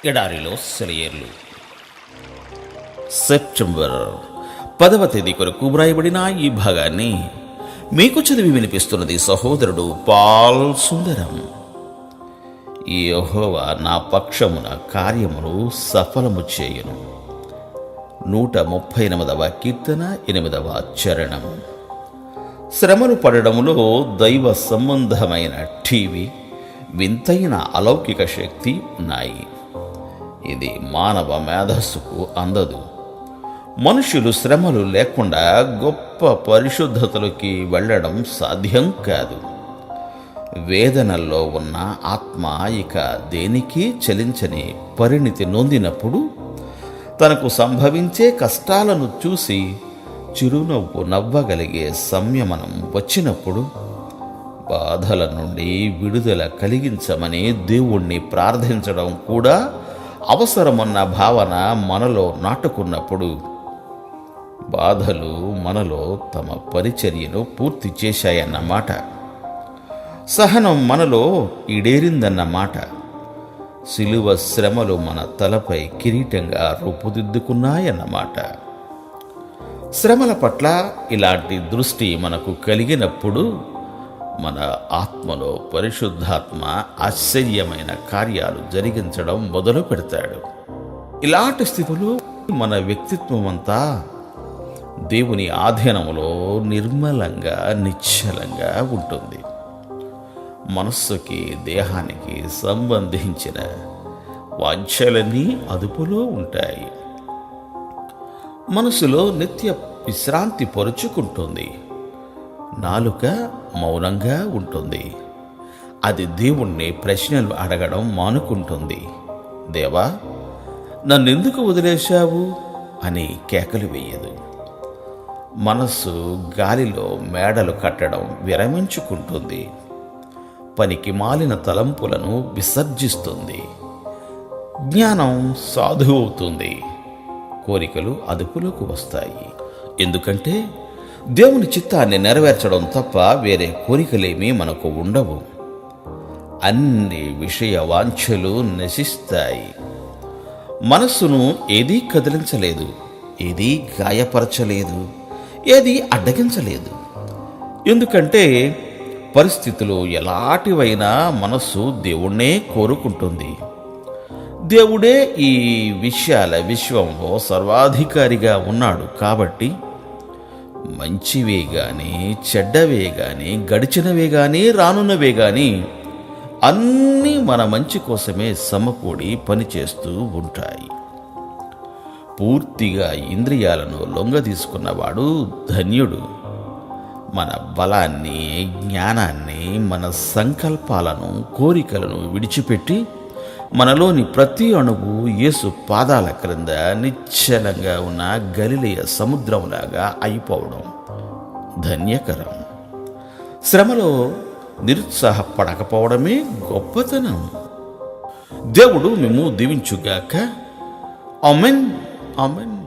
ఎడారిలో సెలయేర్లు. సెప్టెంబర్ 10వ తేదీ కొరకు వ్రాయబడిన ఈ భాగాన్ని మీకు చదివి వినిపిస్తున్నది సహోదరుడు పాల్ సుందరం. యెహోవా నా పక్షమున కార్యమును సఫలము చేయును. 138వ కీర్తన 8వ చరణం. శ్రమలు పడడములో దైవ సంబంధమైన టీవీ వింతైన అలౌకిక శక్తి ఉన్నాయి. ఇది మానవ మేధస్సుకు అందదు. మనుషులు శ్రమలు లేకుండా గొప్ప పరిశుద్ధతలోకి వెళ్ళడం సాధ్యం కాదు. వేదనల్లో ఉన్న ఆత్మ ఇక దేనికి చలించని పరిణితి నొందినప్పుడు, తనకు సంభవించే కష్టాలను చూసి చిరునవ్వు నవ్వగలిగే సంయమనం వచ్చినప్పుడు, బాధల నుండి విడుదల కలిగించమని దేవుణ్ణి ప్రార్థించడం కూడా అవసరమన్న భావన మనలో నాటుకున్నప్పుడు, బాధలు మనలో తమ పరిచర్యను పూర్తి చేశాయన్నమాట. సహనం మనలో ఈడేరిందన్నమాట. శిలువ శ్రమలు మన తలపై కిరీటంగా రూపుదిద్దుకున్నాయన్నమాట. శ్రమల పట్ల ఇలాంటి దృష్టి మనకు కలిగినప్పుడు మన ఆత్మలో పరిశుద్ధాత్మ ఆశ్చర్యమైన కార్యాలు జరిగించడం మొదలు పెడతాడు. ఇలాంటి స్థితిలో మన వ్యక్తిత్వం అంతా దేవుని ఆధీనంలో నిర్మలంగా నిశ్చలంగా ఉంటుంది. మనస్సుకి దేహానికి సంబంధించిన వాంఛలన్నీ అదుపులో ఉంటాయి. మనసులో నిత్య విశ్రాంతి పరుచుకుంటుంది. నాలుక మౌనంగా ఉంటుంది. అది దేవుణ్ణి ప్రశ్నలు అడగడం మానుకుంటుంది. దేవా, నన్నెందుకు వదిలేశావు అని కేకలు వేయదు. మనస్సు గాలిలో మేడలు కట్టడం విరమించుకుంటుంది. పనికి మాలిన తలంపులను విసర్జిస్తుంది. జ్ఞానం సాధువవుతుంది. కోరికలు అదుపులోకి వస్తాయి. ఎందుకంటే దేవుని చిత్తాన్ని నెరవేర్చడం తప్ప వేరే కోరికలేమీ మనకు ఉండవు. అన్ని విషయ వాంఛలు నశిస్తాయి. మనస్సును ఏదీ కదిలించలేదు, ఏదీ గాయపరచలేదు, ఏదీ అడ్డగించలేదు. ఎందుకంటే పరిస్థితులు ఎలాంటివైనా మనస్సు దేవుణ్ణే కోరుకుంటుంది. దేవుడే ఈ విషయాల విశ్వంలో సర్వాధికారిగా ఉన్నాడు. కాబట్టి మంచివే గాని, చెడ్డవే గాని, గడిచినవే గాని, రానున్నవే గాని అన్నీ మన మంచి కోసమే సమకూడి పనిచేస్తూ ఉంటాయి. పూర్తిగా ఇంద్రియాలను లొంగదీసుకున్నవాడు ధన్యుడు. మన బలాన్ని, జ్ఞానాన్ని, మన సంకల్పాలను, కోరికలను విడిచిపెట్టి మనలోని ప్రతి అణువు యేసు పాదాల క్రింద నిశ్చలంగా ఉన్న గలిలయ సముద్రంలాగా అయిపోవడం ధన్యకరం. శ్రమలో నిరుత్సాహపడకపోవడమే గొప్పతనం. దేవుడు మేము దీవించుగాక. ఆమేన్, ఆమేన్.